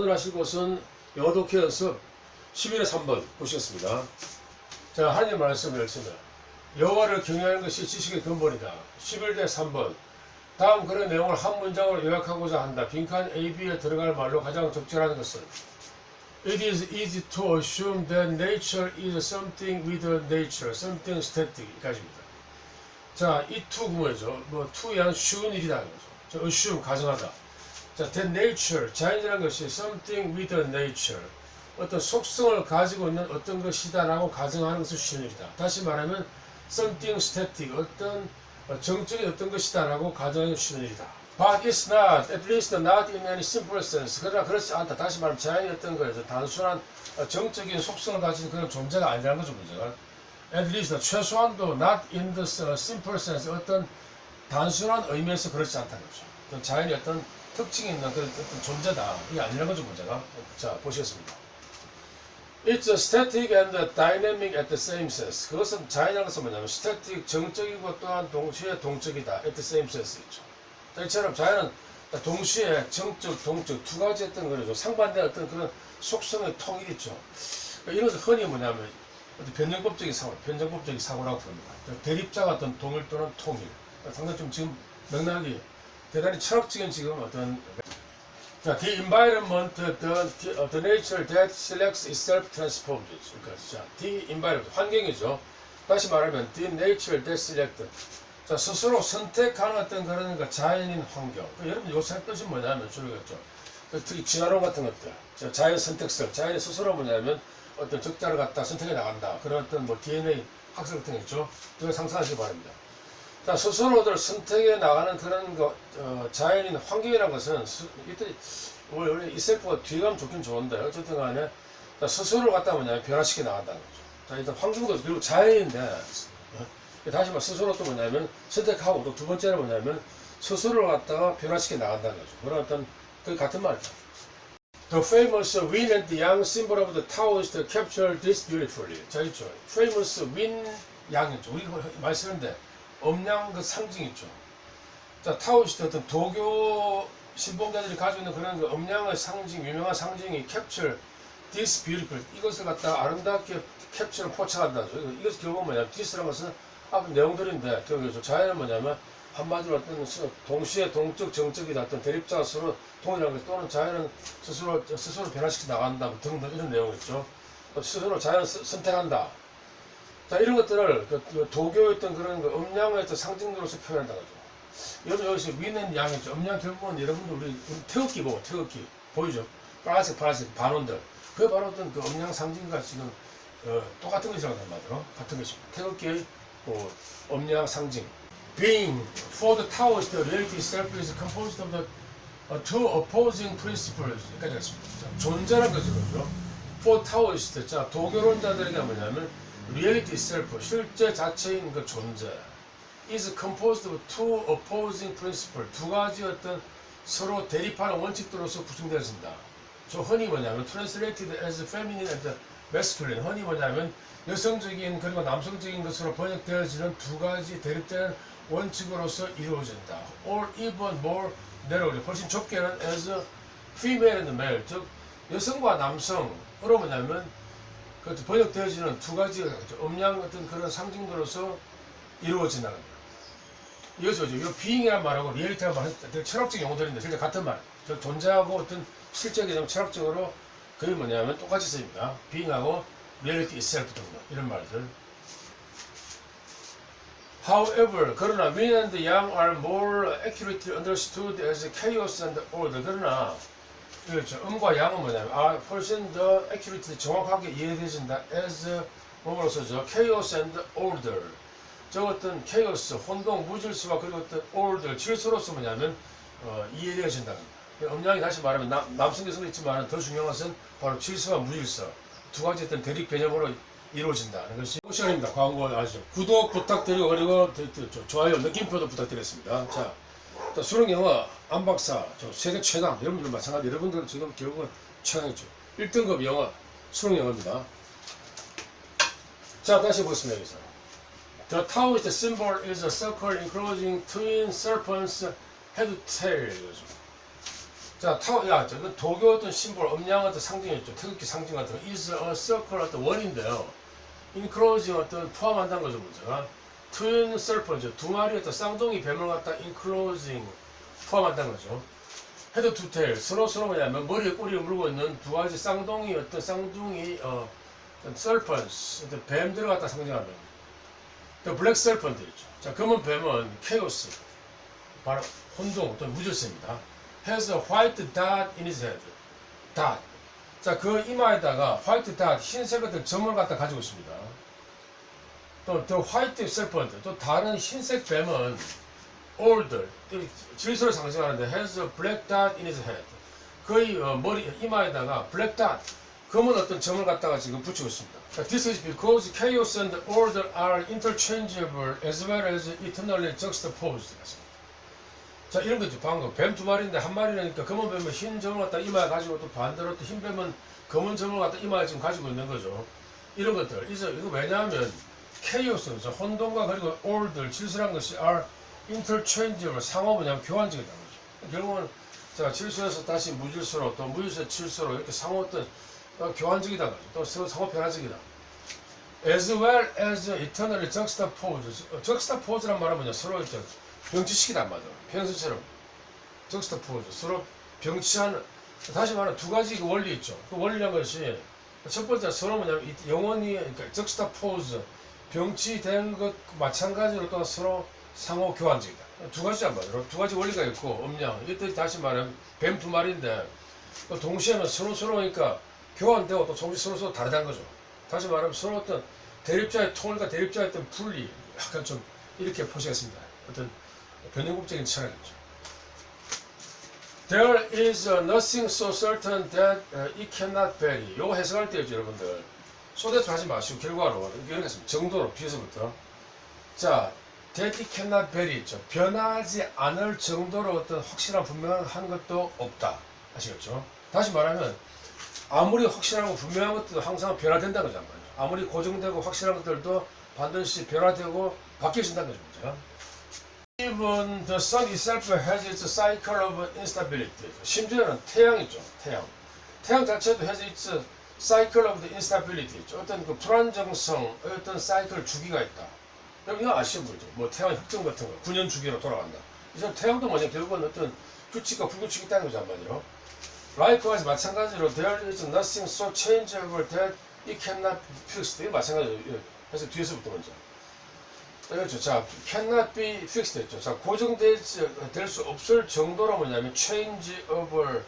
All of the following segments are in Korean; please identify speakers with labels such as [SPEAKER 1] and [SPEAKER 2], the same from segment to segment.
[SPEAKER 1] 오늘 하실 것은 영어 독해 연습 11의 3번 보시겠습니다. 자, 하나님 말씀을 읽습니다. 여호와를 경외하는 것이 지식의 근본이다. 11대 3번. 다음 그런 내용을 한 문장으로 요약하고자 한다. 빈칸 A, B에 들어갈 말로 가장 적절한 것은 It is easy to assume that nature is something with nature, something static. 까지입니다. 자, 이 to 구문이죠. to에 한 쉬운 일이라는 거죠. 자, assume, 가정하다. 자, that nature, 자연이라는 것이 something with nature, 어떤 속성을 가지고 있는 어떤 것이다라고 가정하는 것은 쉬운 일이다. 다시 말하면 something static, 어떤 정적인 어떤 것이다라고 가정하는 것이 쉬운 일이다. But it's not, at least not in any simple sense. 그러나 그렇지 않다. 다시 말하면 자연이 어떤 거에서 단순한 정적인 속성을 가진 그런 존재가 아니라는 거죠, 문제가. At least, 최소한도 not in the simple sense, 어떤 단순한 의미에서 그렇지 않다는 거죠. 어떤 자연이 어떤 특징이 있는 그런 어떤 존재다. 이게 아니라는 거죠, 문제가. 자, 보시겠습니다. It's static and dynamic at the same sense. 그것은 자연이라는 것은 뭐냐면 static, 정적이고 또한 동시에 동적이다. at the same sense 있죠. 자, 이처럼 자연은 동시에 정적, 동적 두 가지 어떤 거죠. 상반된 어떤 그런 속성의 통일이 있죠. 이런 것을 흔히 뭐냐면 어떤 변정법적인 사고라고 부릅니다. 대립자가 어떤 동일 또는 통일. 상당히 좀 지금 맥락이 대단히 철학적인 지금 어떤 자, the environment, the nature that selects itself transforms. 그러니까 자, the environment, 환경이죠. 다시 말하면 the nature that selects. 자, 스스로 선택하는 어떤 그런 자연인 환경. 여러분 요새 뜻이 뭐냐면 주로겠죠. 특히 진화론 같은 것들. 자, 자연 선택설, 자연이 스스로 뭐냐면 어떤 적자를 갖다 선택해 나간다. 그런 어떤 DNA 학설 같은 거 있죠. 그걸 상상하시기 바랍니다. 자, 스스로들 선택해 나가는 그런 거, 자연인 환경이라는 것은, 이때, 원래 이 셀프가 뒤에 가면 좋긴 좋은데, 어쨌든 간에, 자, 스스로를 갖다 뭐냐면 변화시켜 나간다는 거죠. 자, 일단 환경도, 그리고 자연인데, 다시 말해, 스스로 또 뭐냐면, 선택하고, 또 두 번째는 뭐냐면, 스스로를 갖다가 변화시켜 나간다는 거죠. 그런 어떤, 그 같은 말이죠. The famous yin and yang symbol of the Taoist capture this beautifully. 자, 있죠. famous yin, 양이죠. 우리가 많이 쓰는데, 음양 그 상징 있죠. 자, 타오이스트 어떤 도교 신봉자들이 가지고 있는 그런 그 음양의 상징, 유명한 상징이 capture this beautiful. 이것을 갖다 아름답게 캡처를 포착한다죠. 이것이 결국 뭐냐면 this라는 것은 앞 내용들인데 결국 자연은 뭐냐면 한마디로 어떤 동시에 동적 정적이다 어떤 대립자가 서로 통일하는 것 또는 자연은 스스로 변화시켜 나간다 등등 이런 내용이죠. 스스로 자연을 선택한다. 자, 이런 것들을 그 도교의 어떤 그런 그 음양의 어떤 상징으로서 표현한다는 거죠. 여러분 여기서 위는 양이죠. 음양 결국은 여러분들 우리 태극기 보고 태극기 보이죠? 파란색 반원들. 그게 바로 어떤 그 음양 상징과 지금 똑같은 것이라고 한마디로 같은 것입니다. 태극기의 음양 상징. Being for the Taoist, the reality itself is composed of the two opposing principles. 여기까지 했습니다. 존재라는 거죠. For Taoist, 자 도교론자들에게 뭐냐면 reality itself, 실제 자체인 그 존재 is composed of two opposing principles, 두 가지 어떤 서로 대립하는 원칙들로서 구성되어진다. 저 흔히 뭐냐면 translated as feminine and masculine, 흔히 뭐냐면 여성적인 그리고 남성적인 것으로 번역되어지는 두 가지 대립되는 원칙으로서 이루어진다. or even more narrowly, 훨씬 좁게는 as female and male, 즉 여성과 남성으로 뭐냐면 번역되어지는 두 가지 음양 어떤 그런 상징들로서 이루어진다는 거예요. 이것이 뭐죠? 이 being이란 말하고 리얼리티란 말은 되게 철학적 용어들인데 실제 같은 말. 존재하고 어떤 실제 개념 철학적으로 그게 뭐냐면 똑같이 쓰입니다. being하고 reality itself 정도 이런 말들. However, 그러나 yin and yang are more accurately understood as chaos and order. 그러나 그렇죠. 음과 양은 뭐냐면 훨씬 더 accurately 정확하게 이해되진다 as 뭐로서죠? chaos and order. 저 어떤 chaos, 혼동, 무질서와 그리고 어떤 order, 질서로서 뭐냐면 이해되어진다는 거예요. 음양이 다시 말하면 남성 여성도 있지만 더 중요한 것은 바로 질서와 무질서 두 가지 어떤 대립 개념으로 이루어진다는 것이 시간입니다. 광고 아시죠? 구독 부탁드리고 그리고 좋아요, 느낌표도 부탁드리겠습니다. 자, 수능 영어 안박사 세계 최강 여러분들 마찬가지 여러분들 지금 결국은 최강이죠. 1등급 영어 수능 영어입니다. 자, 다시 보겠습니다. 여기서 The Taoist symbol is a circle enclosing twin serpents head to tail. 자, 그 도교 어떤 심볼, 음양 어떤 상징이었죠. 태극기 상징 같은 거. is a circle 어떤 원인데요. enclosing 어떤 포함한다는 거죠, 문제가. twin serpent, 두 마리 어떤 쌍둥이 뱀을 갖다 enclosing 포함한다는 거죠. 헤드 투 테일, 서로 뭐냐면 머리에 꼬리를 물고 있는 두 가지 쌍둥이 serpents, 어떤 뱀들을 갖다 상징한다. 또 블랙 serpent 있죠. 자, 검은 뱀은 chaos, 바로 혼동 또는 무질서입니다. has a white dot in his head. dot. 자, 그 이마에다가 white dot, 흰색 같은 점을 갖다 가지고 있습니다. 또 the white serpent, 또 다른 흰색 뱀은 older, 질서를 상징하는데 has a black dot in his head. 거의 머리 이마에다가 black dot, 검은 어떤 점을 갖다가 지금 붙이고 있습니다. This is because chaos and order are interchangeable as well as eternally juxtaposed. 자, 이런 거죠. 방금 뱀 두 마리인데 한 마리니까 검은 뱀은 흰 점을 갖다 이마에 가지고 또 반대로 또 흰 뱀은 검은 점을 갖다 이마에 지금 가지고 있는 거죠. 이런 것들. 이거 왜냐하면 chaos, 혼돈과 그리고 order, 질서란 것이 are interchangeable, 상호 뭐냐면 교환적이라는 거죠. 결국은 자, 질서에서 다시 무질서로 또 무질서 질서로 이렇게 상호 어떤 교환적이다 거죠. 또 서로 상호 변화적이다. As well as eternally juxtaposed. juxtapose란 말은 뭐냐? 서로 이렇게 병치시키단 말이야. 평소처럼 juxtapose, 서로 병치하는. 다시 말하면 두 가지 그 원리 있죠. 그 원리란 것이 첫 번째 서로 뭐냐면 영원히 그러니까 juxtapose, 병치된 것 마찬가지로 또 서로 상호 교환적이다. 두 가지란 말이야. 두 가지 원리가 있고 음양. 이때 다시 말하면 뱀 두 마리인데 또 동시에는 서로 그러니까 교환되고 또 동시에 서로 다르다는 거죠. 다시 말하면 서로 어떤 대립자의 통일과 대립자의 어떤 분리, 약간 좀 이렇게 보시겠습니다. 어떤 변형법적인 철학이죠. There is nothing so certain that it cannot vary. 요거 해석할 때였죠, 여러분들. 소대도 하지 마시고 결과로 이렇게 했습니다. 정도로 비해서부터. 자, that it cannot vary 있죠. 변하지 않을 정도로 어떤 확실한 분명한 것도 없다. 아시겠죠? 다시 말하면 아무리 확실하고 분명한 것들도 항상 변화된다는 거잖아요. 아무리 고정되고 확실한 것들도 반드시 변화되고 바뀌어진다는 거죠. Even the sun itself has its cycle of instability. 심지어는 태양이죠. 태양 자체도 has its cycle of the instability. 어떤 그 불안정성, 어떤 사이클 주기가 있다. 여러분 이거 아시는 분이죠. 뭐 태양 흑점 같은 거, 9년 주기로 돌아간다. 이제 태양도 뭐냐 결국은 어떤 규칙과 불규칙이 있다는 거죠, 한마디로. Likewise 마찬가지로 there is nothing so changeable that it cannot be fixed. 이거 마찬가지로 해서 뒤에서부터 먼저. 그렇죠. 자, cannot be fixed 했죠. 자, 고정될 수 없을 정도로 뭐냐면 changeable,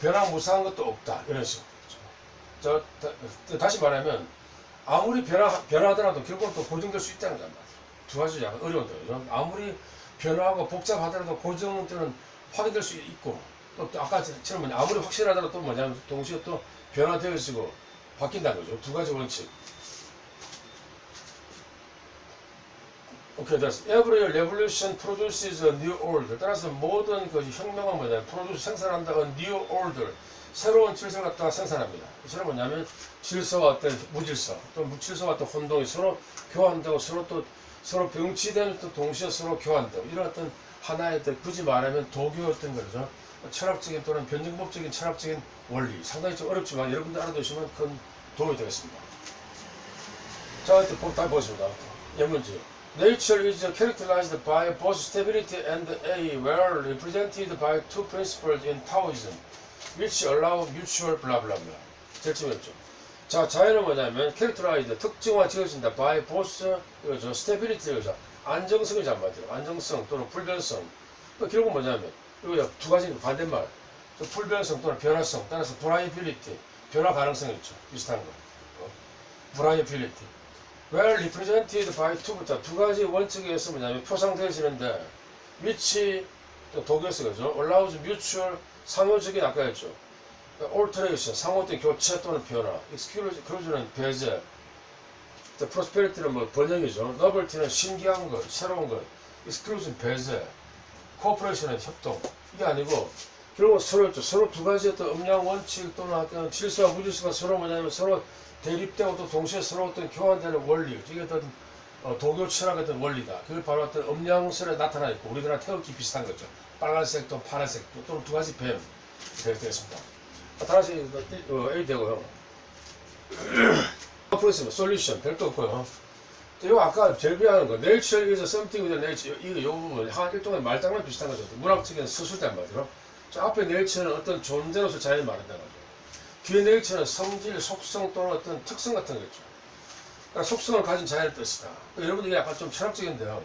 [SPEAKER 1] 변화무사한 것도 없다. 이런 식으로. 자, 다시 말하면 아무리 변화하더라도 결국은 또 고정될 수 있다는 거란 말이에요. 두 가지 약간 어려운데요. 아무리 변화하고 복잡하더라도 고정되는 확인될 수 있고 또 아까처럼 아무리 확실하더라도 또 뭐냐면 동시에 또 변화되어지고 바뀐다는 거죠. 두 가지 원칙. 오케이, that's every revolution produces a new order. 따라서 모든 그 혁명은 뭐냐, produce 생산한다, a new order, 새로운 질서를 갖다가 생산합니다. 이처럼 뭐냐면 질서와 어떤 무질서, 또 무질서와 어떤 혼동이 서로 교환되고 서로 병치되는 또 동시에 서로 교환되고 이런 어떤 하나의 굳이 말하면 도교였던 거죠. 철학적인 또는 변증법적인 철학적인 원리, 상당히 좀 어렵지만 여러분들 알아두시면 큰 도움이 되겠습니다. 자, 이제 다 보겠습니다. 예문지. Nature is characterized by both stability and A, where represented by two principles in Taoism, which allow mutual blah blah blah. 제침이었죠. 자, 자연은 뭐냐면 characterized, 특징화 지어진다 by both stability, 안정성이죠, 한마디로. 안정성 또는 불변성. 결국 뭐냐면 이거 두 가지 반대말. 불변성 또는 변화성, 따라서 variability, 변화 가능성이 있죠. 비슷한 거. variability. Well represented by two부터 두 가지 원칙에 의해서 뭐냐면 표상되어지는데 which 독일에서 그죠? allows mutual 상호적인 아까 했죠. alteration 상호적인 교체 또는 변화. exclusion은 배제. prosperity는 뭐 번영이죠. novelty는 신기한 것, 새로운 것. exclusion 배제. cooperation은 협동. 이게 아니고 결국 서로 두 가지 어떤 음양 원칙 또는 어떤 질서와 무질서가 서로 뭐냐면 서로 대립되고 또 동시에 서로 어떤 교환되는 원리, 이게 어떤 도교 철학의 어떤 원리다. 그게 바로 어떤 음양설에 나타나 있고 우리나라 태극기 비슷한 거죠. 빨간색 또 파란색 또는 두 가지 뱀. 되겠습니다. 다시 A 되고요. 프로세스 솔루션 별도 없고요. 이거 아까 절비하는 거 nature is something with nature 이거 부분 한 일종의 말장난 비슷한 거죠. 문학적인 서술단 말이죠. 저 앞에 nature는 어떤 존재로서 자연을 말한다는 거죠. 뒤에 nature는 성질, 속성 또는 어떤 특성 같은 거겠죠. 그러니까 속성을 가진 자연의 뜻이다. 여러분들 이게 약간 좀 철학적인데요.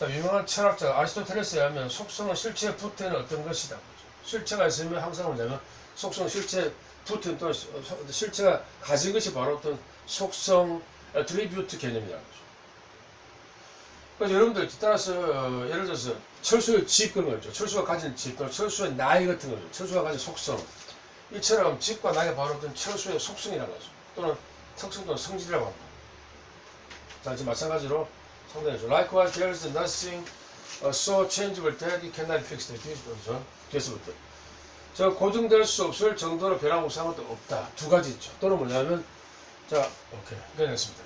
[SPEAKER 1] 유명한 철학자 아리스토텔레스에 하면 속성은 실체에 붙어있는 어떤 것이다. 실체가 있으면 항상 뭐냐면 속성 실체에 붙은 또는 실체가 가진 것이 바로 어떤 속성 애트리뷰트 개념이라는 거죠. 그래서 여러분들 따라서 예를 들어서 철수의 집 그런 거 있죠. 철수가 가진 집 또는 철수의 나이 같은 거죠. 철수가 가진 속성. 이처럼 집과 나이가 바로 어떤 철수의 속성이라는 거죠. 또는 특성 또는 성질이라고 합니다. 자, 이제 마찬가지로 상당히죠. Likewise, there is nothing so changeable that it cannot be fixed. 뒤에서부터. 저 고정될 수 없을 정도로 변화무쌍한 것도 없다. 두 가지 있죠. 또는 뭐냐면 자, 오케이. 이거 됐습니다.